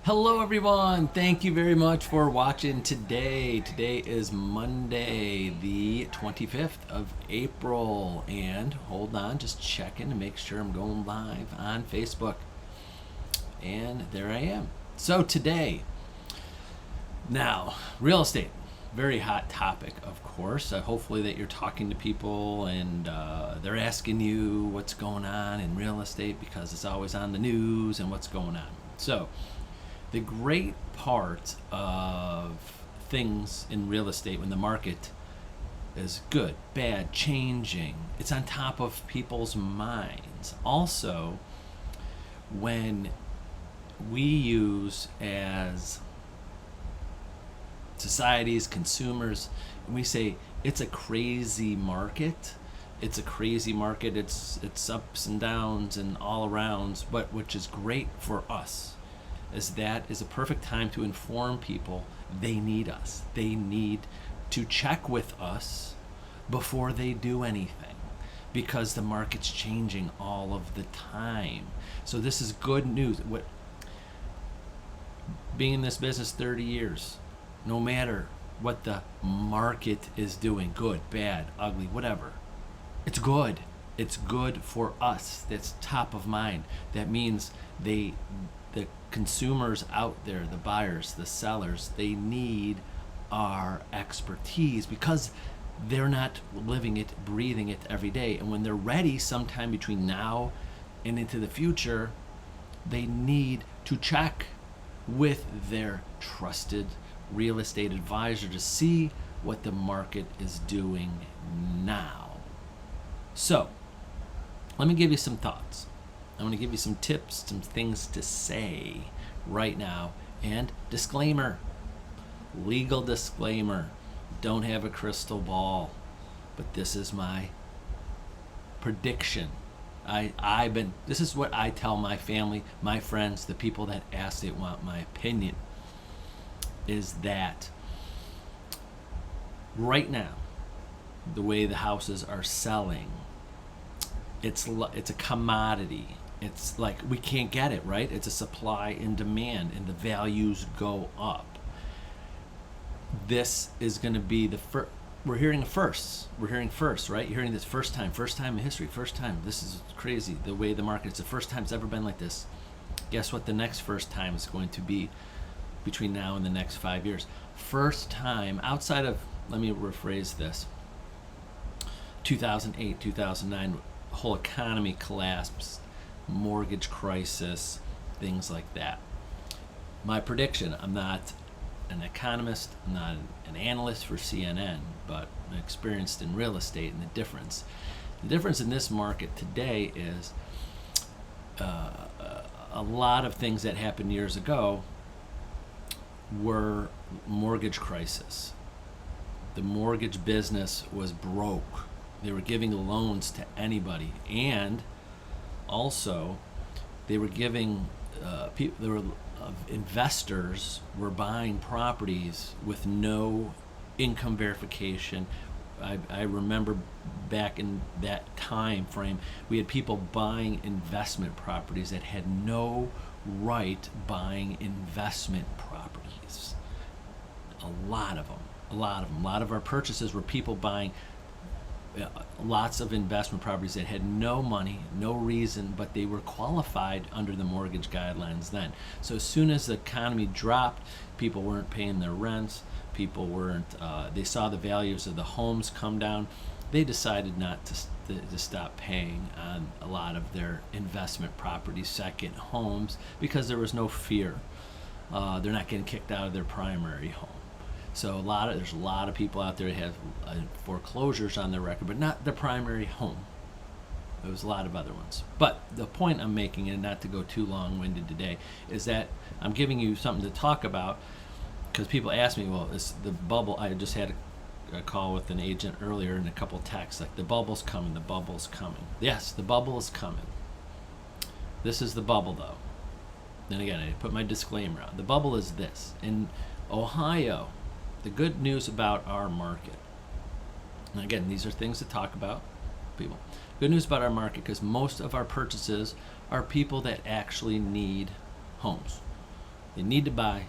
Hello, everyone. Thank you very much for watching today. Today is Monday, the 25th of April. And hold on, just checking to make sure I'm going live on Facebook. And there I am. So, today, now, real estate, very hot topic, of course. Hopefully, that you're talking to people and they're asking you what's going on in real estate because it's always on the news and what's going on. So, the great part of things in real estate when the market is good, bad, changing, it's on top of people's minds. Also, when we use as societies, consumers, and we say it's a crazy market. It's a crazy market. It's ups and downs and all arounds, but which is great for us is that is a perfect time to inform people they need us. They need to check with us before they do anything because the market's changing all of the time. So this is good news. Being in this business 30 years, no matter what the market is doing, good, bad, ugly, whatever, it's good. It's good for us. That's top of mind. That means the consumers out there, the buyers, the sellers, they need our expertise because they're not living it, breathing it every day. And when they're ready, sometime between now and into the future, they need to check with their trusted real estate advisor to see what the market is doing now. So, let me give you some thoughts. I'm going to give you some tips, some things to say right now. And disclaimer, legal disclaimer, don't have a crystal ball, but this is my prediction. This is what I tell my family, my friends, the people that ask, they want my opinion, is that right now, the way the houses are selling, it's a commodity. It's like we can't get it, right? It's a supply and demand, and the values go up. This is going to be the first. We're hearing firsts. We're hearing first, right? You're hearing this first time in history, first time. This is crazy. The way the market, it's the first time it's ever been like this. Guess what the next first time is going to be between now and the next 5 years? First time outside of, let me rephrase this, 2008, 2009, whole economy collapsed, mortgage crisis, things like that. My prediction, I'm not an economist, I'm not an analyst for CNN, but I'm experienced in real estate and the difference. The difference in this market today is a lot of things that happened years ago were mortgage crisis. The mortgage business was broke. They were giving loans to anybody, and also they were giving investors were buying properties with no income verification. I remember back in that time frame, we had people buying investment properties that had no right buying investment properties. A lot of them. A lot of our purchases were people buying lots of investment properties that had no money, no reason, but they were qualified under the mortgage guidelines then. So as soon as the economy dropped, people weren't paying their rents, people weren't, they saw the values of the homes come down, they decided not to stop paying on a lot of their investment properties, second homes, because there was no fear. They're not getting kicked out of their primary home. So there's a lot of people out there that have foreclosures on their record, but not the primary home. There was a lot of other ones. But the point I'm making, and not to go too long-winded today, is that I'm giving you something to talk about because people ask me, well, is the bubble, I just had a call with an agent earlier and a couple texts, like the bubble's coming, the bubble's coming. Yes, the bubble is coming. This is the bubble, though. Then again, I put my disclaimer out. The bubble is this. In Ohio, the good news about our market, and again, these are things to talk about, people. Good news about our market, because most of our purchases are people that actually need homes. They need to buy,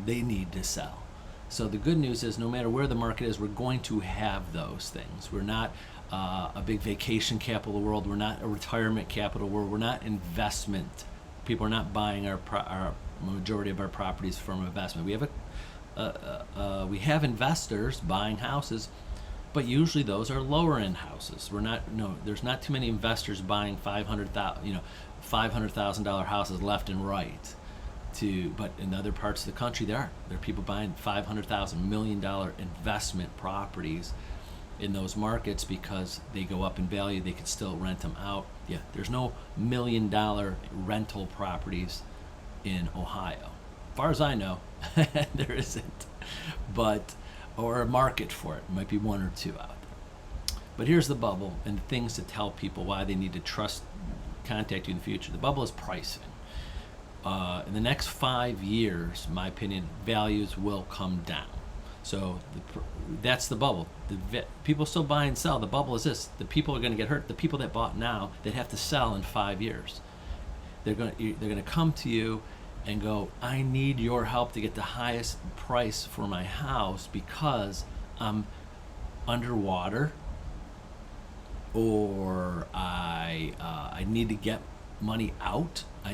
they need to sell. So the good news is no matter where the market is, we're going to have those things. We're not a big vacation capital world. We're not a retirement capital world. We're not investment. People are not buying our majority of our properties from investment. We have investors buying houses, but usually those are lower end houses. There's not too many investors buying $500,000 houses left and right. But in other parts of the country, there are people buying $500,000, $1 million investment properties in those markets because they go up in value. They could still rent them out. Yeah, there's no $1 million rental properties in Ohio. As far as I know, there isn't. Or a market for it. Might be one or two out there. But here's the bubble and things to tell people why they need to contact you in the future. The bubble is pricing. In the next 5 years, in my opinion, values will come down. So that's the bubble. People still buy and sell. The bubble is this: the people are going to get hurt. The people that bought now, that have to sell in 5 years. They're going to come to you and go, I need your help to get the highest price for my house because I'm underwater, or I need to get money out. I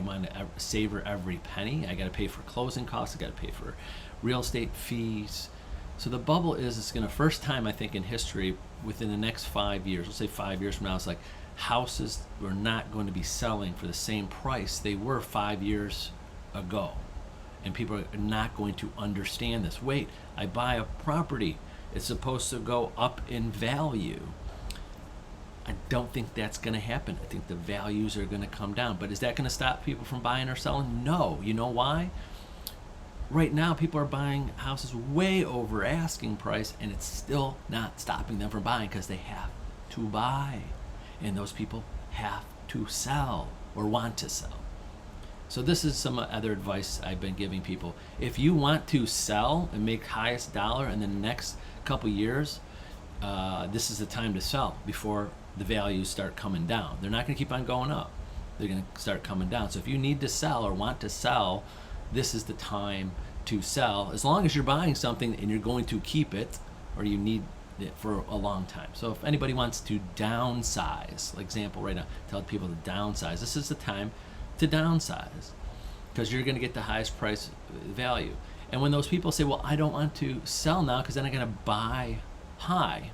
want to savor every penny. I got to pay for closing costs. I got to pay for real estate fees. So the bubble it's going to, first time I think in history, within the next 5 years, let's say 5 years from now, it's like houses are not going to be selling for the same price they were 5 years ago. And people are not going to understand this. Wait, I buy a property. It's supposed to go up in value. I don't think that's going to happen. I think the values are going to come down. But is that going to stop people from buying or selling? No. You know why? Right now, people are buying houses way over asking price, and it's still not stopping them from buying because they have to buy. And those people have to sell or want to sell. So this is some other advice I've been giving people. If you want to sell and make highest dollar in the next couple years, this is the time to sell before the values start coming down. They're not going to keep on going up. They're going to start coming down. So if you need to sell or want to sell, this is the time to sell, as long as you're buying something and you're going to keep it, or you need it for a long time. So if anybody wants to downsize, like example right now, tell people to downsize. This is the time to downsize because you're going to get the highest price value. And when those people say, well, I don't want to sell now because then I'm going to buy high,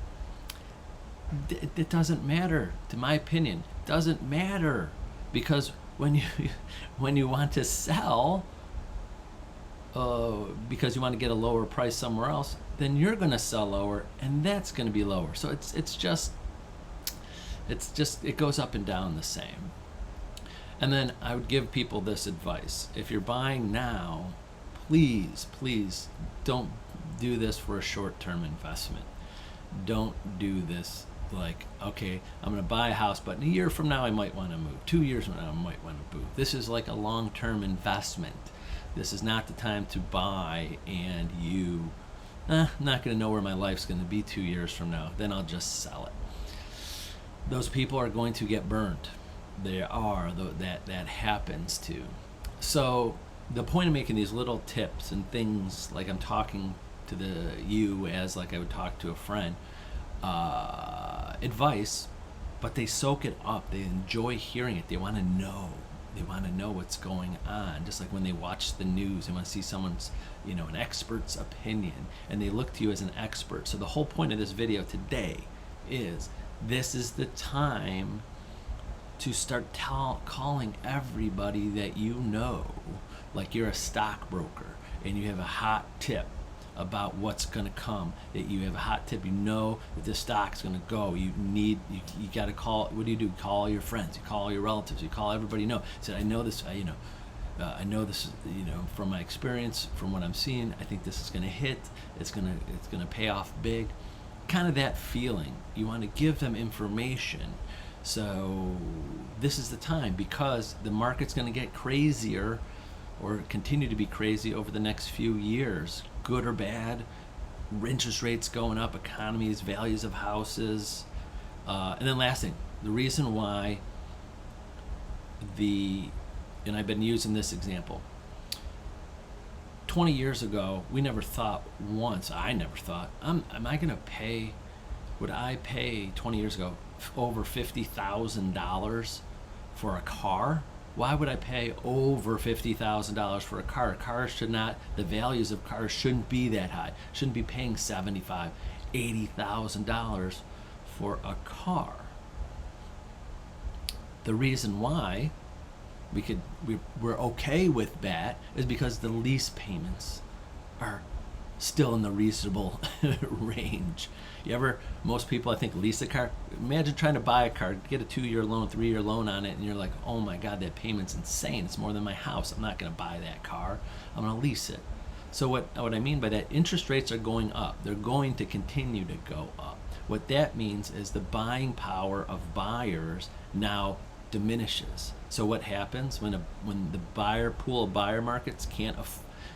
it doesn't matter. To my opinion, it doesn't matter, because when you want to sell because you want to get a lower price somewhere else, then you're going to sell lower, and that's going to be lower. So it goes up and down the same. And then I would give people this advice: if you're buying now, please don't do this for a short-term investment. Don't do this like, okay, I'm going to buy a house, but in a year from now I might want to move. 2 years from now I might want to move. This is like a long-term investment. This is not the time to buy and I'm not going to know where my life's going to be 2 years from now. Then I'll just sell it. Those people are going to get burned. That happens too. So the point of making these little tips and things, like I'm talking to you as like I would talk to a friend, advice, but they soak it up. They enjoy hearing it. They want to know. They want to know what's going on. Just like when they watch the news, they want to see someone's, an expert's opinion, and they look to you as an expert. So the whole point of this video today is this is the time to start calling everybody that you know, like you're a stockbroker and you have a hot tip about what's going to come, that you have a hot tip, that the stock's going to go. You got to call. What do? You call your friends, you call your relatives, you call everybody you know. Say, I know this, I know this, from my experience, from what I'm seeing, I think this is going to hit. It's going to pay off big. Kind of that feeling. You want to give them information. So this is the time, because the market's going to get crazier or continue to be crazy over the next few years, good or bad. Interest rates going up, economies, values of houses. And then last thing, the reason why and I've been using this example, 20 years ago, we never thought once, I never thought, am I going to pay, would I pay 20 years ago over $50,000 for a car? Why would I pay over $50,000 for a car? Cars should not, the values of cars shouldn't be that high. Shouldn't be paying $75,000, $80,000 for a car. The reason why we're okay with that is because the lease payments are still in the reasonable range. Most people, I think, lease a car. Imagine trying to buy a car, get a 2-year loan, 3-year loan on it, and you're like, oh my God, that payment's insane. It's more than my house. I'm not going to buy that car. I'm going to lease it. So what I mean by that, interest rates are going up. They're going to continue to go up. What that means is the buying power of buyers now diminishes. So what happens when the pool of buyer markets can't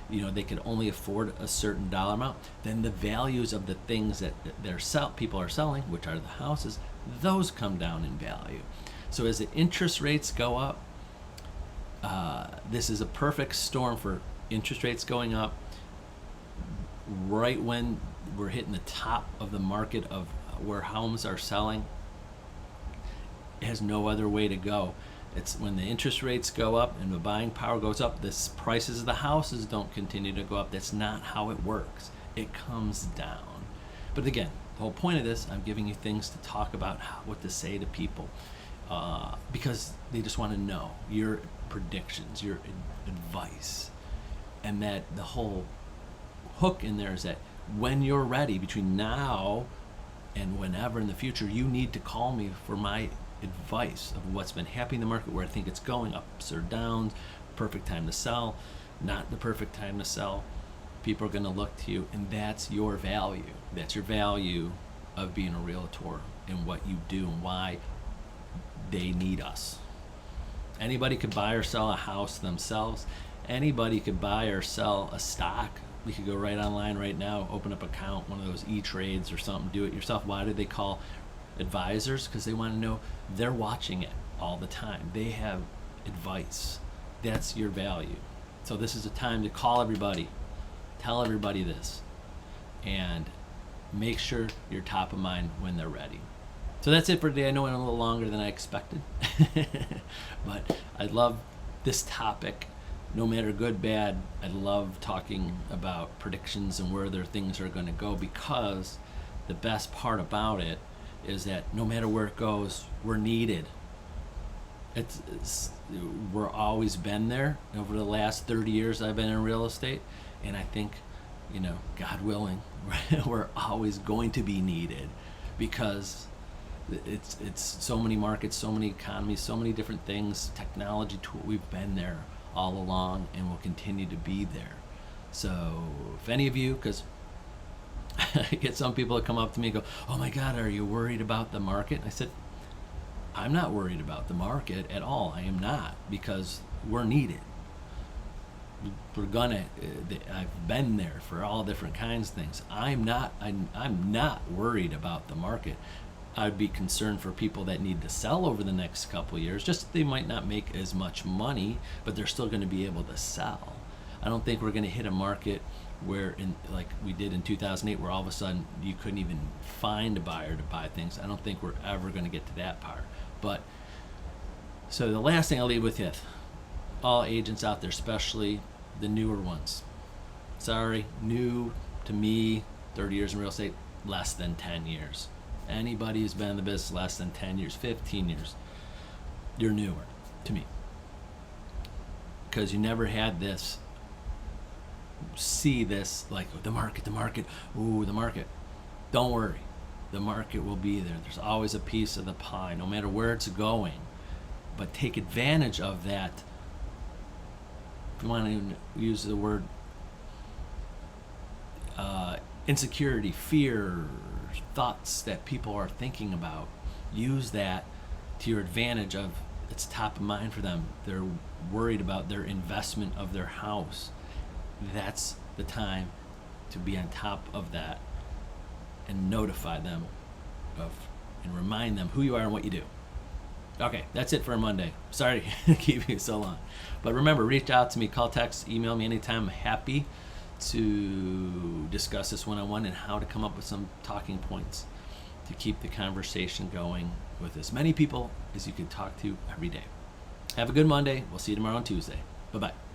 they can only afford a certain dollar amount, then the values of the things that people are selling, which are the houses, those come down in value. So as the interest rates go up, this is a perfect storm for interest rates going up right when we're hitting the top of the market of where homes are selling. It has no other way to go. It's when the interest rates go up and the buying power goes up, the prices of the houses don't continue to go up. That's not how it works. It comes down. But again, the whole point of this, I'm giving you things to talk about, what to say to people, because they just want to know your predictions, your advice. And that the whole hook in there is that when you're ready, between now and whenever in the future, you need to call me for my advice of what's been happening in the market, where I think it's going, ups or downs, perfect time to sell, not the perfect time to sell. People are going to look to you, and that's your value. That's your value of being a realtor and what you do and why they need us. Anybody could buy or sell a house themselves. Anybody could buy or sell a stock. We could go right online right now, open up an account, one of those E-Trades or something, do it yourself. Why do they call advisors? Because they want to know they're watching it all the time. They have advice. That's your value. So this is a time to call everybody, tell everybody this, and make sure you're top of mind when they're ready. So that's it for today. I know it went a little longer than I expected, but I love this topic. No matter good, bad, I love talking about predictions and where their things are going to go, because the best part about it is that no matter where it goes, we're needed. We're always been there. Over the last 30 years I've been in real estate, and I think, God willing, we're always going to be needed, because it's so many markets, so many economies, so many different things, technology tool. We've been there all along, and will continue to be there. So if any of you, because I get some people that come up to me and go, oh my God, are you worried about the market? And I said, I'm not worried about the market at all. I am not, because we're needed. I've been there for all different kinds of things. I'm not worried about the market. I'd be concerned for people that need to sell over the next couple of years. Just they might not make as much money, but they're still going to be able to sell. I don't think we're going to hit a market where, like we did in 2008, where all of a sudden you couldn't even find a buyer to buy things. I don't think we're ever going to get to that part. But so the last thing I'll leave with you, all agents out there, especially the newer ones. Sorry, new to me, 30 years in real estate, less than 10 years. Anybody who's been in the business less than 10 years, 15 years, you're newer to me. Because you never had this, see this, like the market, ooh, the market. Don't worry, the market will be there. There's always a piece of the pie, no matter where it's going. But take advantage of that. If you want to use the word insecurity, fear, thoughts that people are thinking about, use that to your advantage. Of it's top of mind for them. They're worried about their investment of their house. That's the time to be on top of that and notify them of and remind them who you are and what you do. Okay, that's it for Monday. Sorry to keep you so long. But remember, reach out to me, call, text, email me anytime. I'm happy to discuss this one-on-one and how to come up with some talking points to keep the conversation going with as many people as you can talk to every day. Have a good Monday. We'll see you tomorrow on Tuesday. Bye-bye.